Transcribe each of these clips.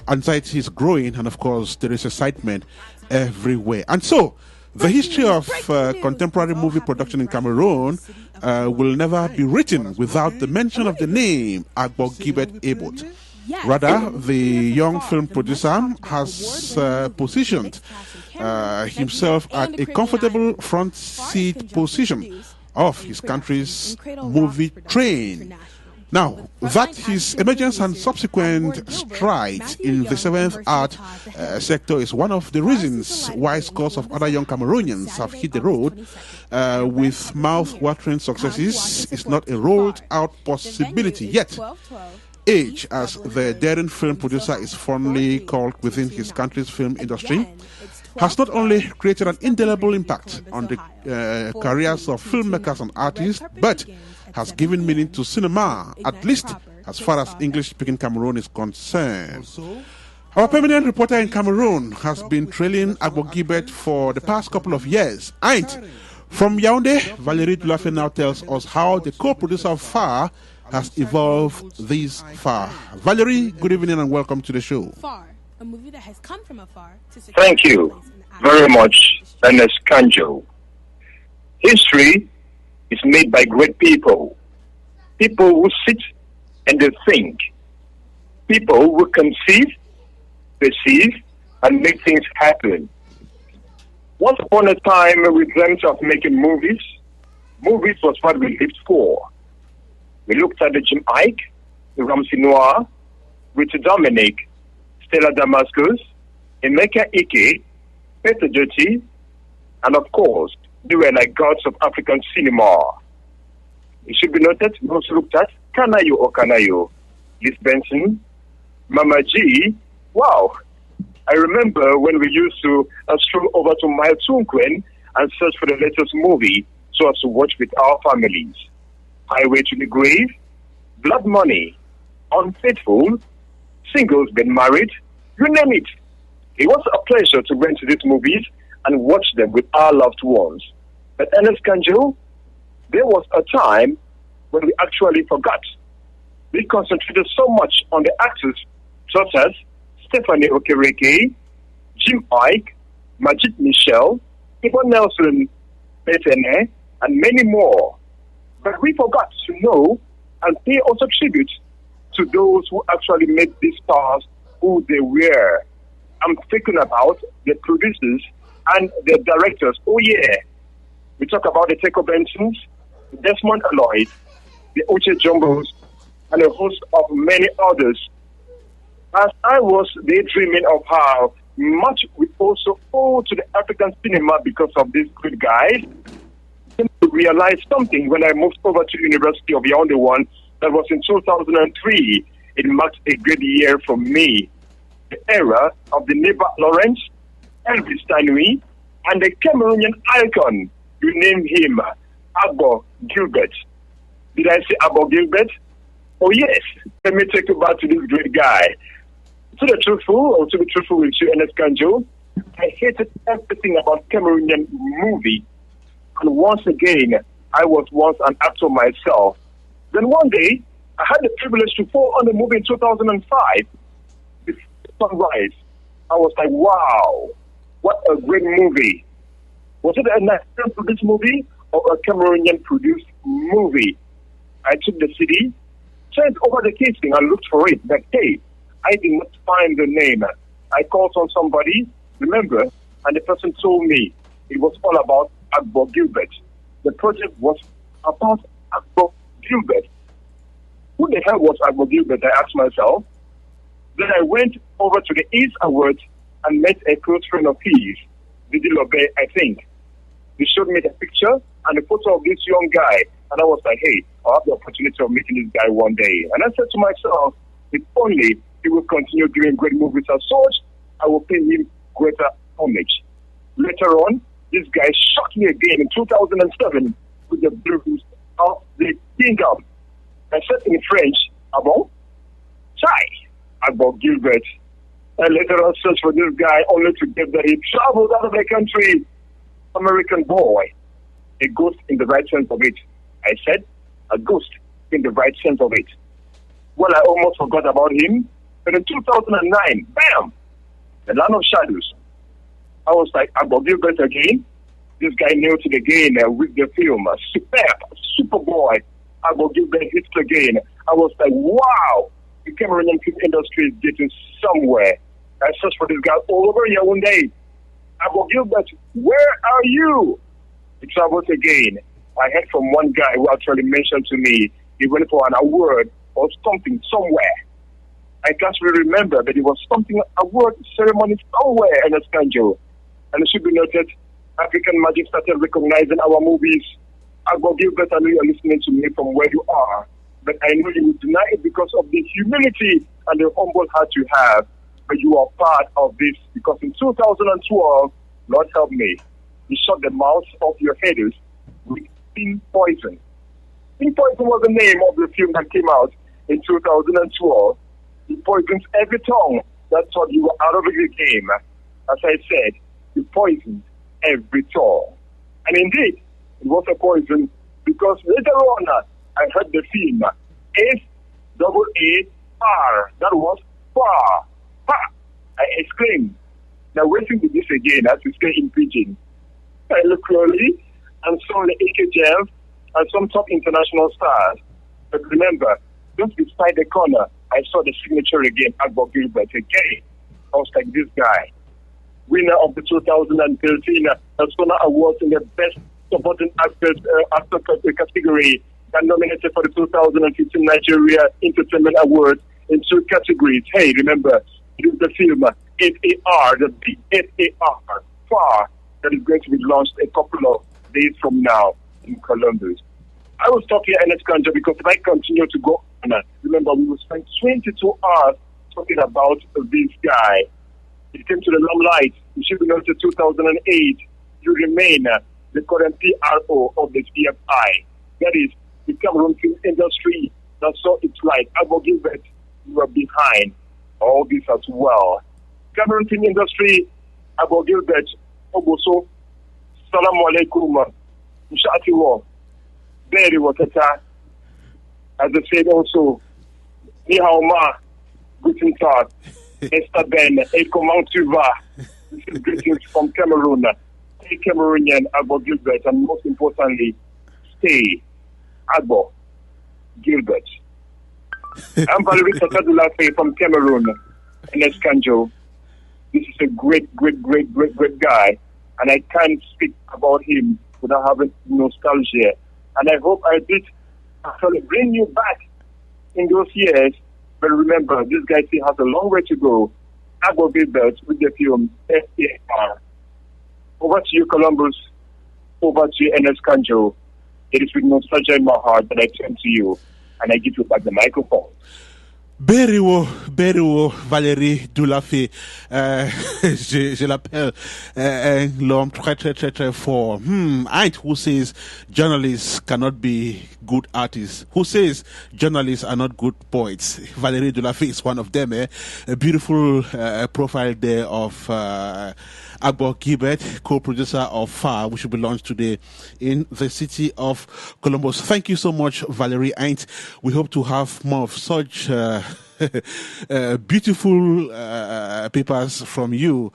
anxiety is growing, and of course, there is excitement everywhere. And so, the history of contemporary movie production in Cameroon will never be written without the mention of the name Agbo Gilbert Abot. Rather, the young film producer has positioned himself at a comfortable front seat position of his country's movie train. Now, that his emergence and subsequent strides in the seventh art sector is one of the reasons why scores of other young Cameroonians have hit the road with mouth-watering successes is not a rolled-out possibility yet. Age, as the daring film producer is fondly called within his country's film industry, has not only created an indelible impact on the careers of filmmakers and artists, but has given meaning to cinema, at least as far as English-speaking Cameroon is concerned. Our permanent reporter in Cameroon has been trailing Agbo Gilbert for the past couple of years. And from Yaoundé, Valery Dulafe now tells us how the co-producer of Far has evolved this far. Valery, good evening and welcome to the show. Far, a movie that has come from afar to Thank you very much, Ernest Kanjo. History is made by great people. People who sit and they think. People who conceive, perceive, and make things happen. Once upon a time, we dreamt of making movies. Movies was what we lived for. We looked at the Jim Ike, the Ramsey Noir, Richard Dominic, Stella Damascus, Emeka Ike, Peter Doty, and of course, they were like gods of African cinema. It should be noted, we also looked at Kanayo or Kanayo, Liz Benson, Mama G. Wow! I remember when we used to stroll over to Mile Tunkwen and search for the latest movie so as to watch with our families. Highway to the Grave, Blood Money, Unfaithful, Singles Been Married, you name it. It was a pleasure to go into these movies and watch them with our loved ones. But Ernest Kanjo, there was a time when we actually forgot. We concentrated so much on the actors such as Stephanie Okereke, Jim Ike, Majid Michel, Yvonne Nelson, Bethene, and many more. But we forgot to know and pay also tribute to those who actually made these stars who they were. I'm thinking about the producers and the directors. Oh yeah, we talk about the Teko Bensons, Desmond Lloyd, the Uche Jumbos, and a host of many others. As I was daydreaming of how much we also owe to the African cinema because of these good guys, I realized something when I moved over to the University of Yaoundé one. That was in 2003. It marked a great year for me. The era of the neighbor Lawrence, Elvis Tanui, and the Cameroonian icon. You named him Agbo Gilbert. Did I say Agbo Gilbert? Oh yes. Let me take you back to this great guy. To be truthful with you, Ernest Kanjo, I hated everything about Cameroonian movie. And once again, I was once an actor myself. Then one day, I had the privilege to fall on the movie in 2005, with Sunrise. I was like, wow, what a great movie. Was it a Nigerian produced movie or a Cameroonian produced movie? I took the CD, turned over the casing and looked for it, but hey, I did not find the name. I called on somebody, remember, and the person told me it was all about Agbo Gilbert. The project was about Agbo Gilbert. Who the hell was Agbo Gilbert? I asked myself. Then I went over to the East Awards and met a close friend of his, Dulafe, I think. He showed me the picture and the photo of this young guy, and I was like, hey, I'll have the opportunity of meeting this guy one day. And I said to myself, if only he will continue doing great movies as such, I will pay him greater homage. Later on, this guy shocked me again in 2007 with the blues of the kingdom. I said in French, Abo, Chai, Agbo Gilbert. And later on searched for this guy only to get that he traveled out of the country. American boy. A ghost in the right sense of it. I said, a ghost in the right sense of it. Well, I almost forgot about him. But in 2009, bam, the Land of Shadows. I was like, I got Gilbert again. This guy nailed it again with the film. Superb, Superboy. I got Gilbert hits again. I was like, wow, the Cameroonian film industry is getting somewhere. I searched for this guy all over here one day. I got Gilbert, where are you? He traveled again. I heard from one guy who actually mentioned to me he went for an award or something somewhere. I can't really remember, but it was something award ceremony somewhere in Escanjo. And it should be noted, African Magic started recognizing our movies. I got Gilbert, I know you're listening to me from where you are, but I know you would deny it because of the humility and the humble heart you have. But you are part of this because in 2012, Lord help me, you shut the mouths of your haters with Pin Poison. Pin Poison was the name of the film that came out in 2012. It poisons every tongue that thought you were out of the game. As I said, you poisoned every tongue. And indeed, it was a poison because later on, I heard the film S-A-A-R. That was far. Ha! I exclaimed. Now, waiting to this again, as we say in Pidgin. I looked closely and saw the AKJF and some top international stars. But remember, just beside the corner, I saw the signature again, Agbo Gilbert again. I was like, this guy, winner of the 2013 Sona Awards in the Best Supporting Actor category, and nominated for the 2015 Nigeria Entertainment Awards in 2 categories. Hey, remember, it is the film FAR, the big FAR, FAR, that is going to be launched a couple of days from now in Columbus. I was talking to Ernest Kanja because if I continue to go on, remember, we will spend 22 hours talking about this guy. It came to the limelight. It should be noted 2008. You remain the current PRO of the CFI. That is the Cameroon film industry that saw its light. Agbo Gilbert, you are behind all this as well. Cameroon film industry, Agbo Gilbert, Oboso, Salamu alaikum, Mshatiwo, Very Watata, as I said also, Ni hao ma, Guten Tag, Esther Ben, et comment tu vas? This is greetings from Cameroon. Stay Cameroonian, Agbo Gilbert, and most importantly, stay Agbo Gilbert. I'm Valery Dulafe from Cameroon, in Escanjo. This is a great guy, and I can't speak about him without having nostalgia. And I hope I did actually bring you back in those years. But remember, this guy still has a long way to go. Agbo Gilbert with the film FAR. Over to you, Columbus. Over to you, Ernest Kanjo. It is with nostalgia in my heart that I turn to you and I give you back the microphone. Beriwo, Valery Dulafe, je l'appelle l'homme très fort. Ain't who says journalists cannot be good artists? Who says journalists are not good poets? Valery Dulafe is one of them. A beautiful profile there of Agbo Gilbert, co-producer of FAR, which will be launched today in the city of Columbus. Thank you so much, Valery Aint. We hope to have more of such beautiful papers from you.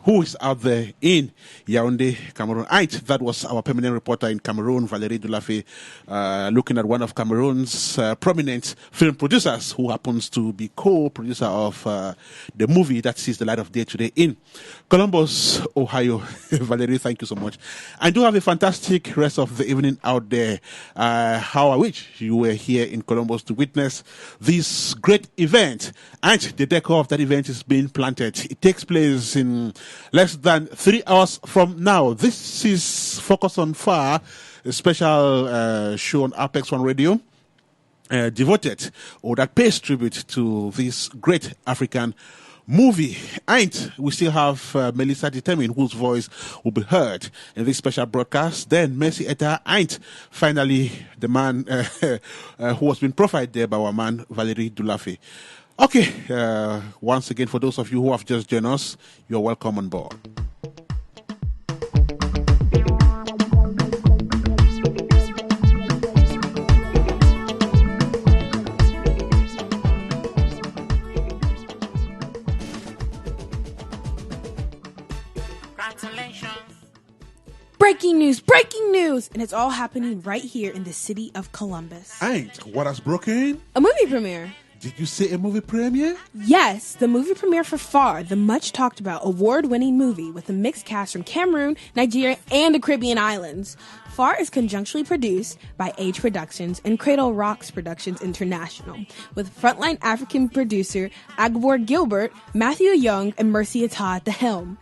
Who is out there in Yaoundé, Cameroon? That was our permanent reporter in Cameroon, Valery Dulafe, looking at one of Cameroon's prominent film producers who happens to be co-producer of the movie that sees the light of day today in Columbus, Ohio. Valery, thank you so much. And do have a fantastic rest of the evening out there. How I wish you were here in Columbus to witness this great event. And the decor of that event is being planted. It takes place in less than 3 hours from now. This is Focus on FAR, a special show on Apex One Radio, devoted or that pays tribute to this great African movie. And we still have Melissa Determine, whose voice will be heard in this special broadcast. Then Mercy Etta Aint, finally the man who has been profiled there by our man Valery Dulafe. Okay, once again, for those of you who have just joined us, you're welcome on board. Breaking news! And it's all happening right here in the city of Columbus. Ain't what has broken? A movie premiere. Did you say a movie premiere? Yes, the movie premiere for Far, the much talked about award-winning movie with a mixed cast from Cameroon, Nigeria, and the Caribbean islands. Far is conjunctly produced by Age Productions and Cradle Rocks Productions International, with frontline African producer Agbor Gilbert, Matthew Young, and Mercy Atta at the helm.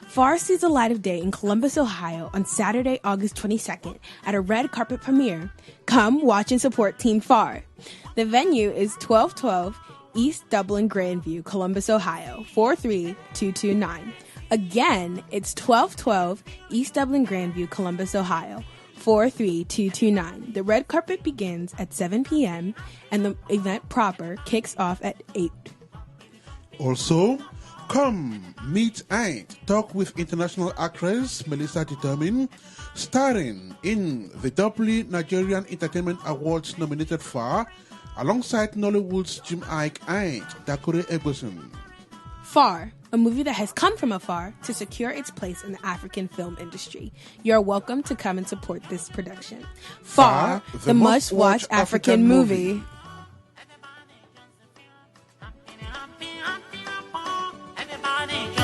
Far sees the light of day in Columbus, Ohio on Saturday, August 22nd at a red carpet premiere. Come watch and support Team Far. The venue is 1212 East Dublin Grandview, Columbus, Ohio, 43229. Again, it's 1212 East Dublin Grandview, Columbus, Ohio, 43229. The red carpet begins at 7 p.m. and the event proper kicks off at 8. Also, come meet and talk with international actress Melissa Determin, starring in the doubly Nigerian Entertainment Awards nominated Far, alongside Nollywood's Jim Ike and Dakure Egboson. Far, a movie that has come from afar to secure its place in the African film industry. You're welcome to come and support this production. Far, the must-watch African movie. Everybody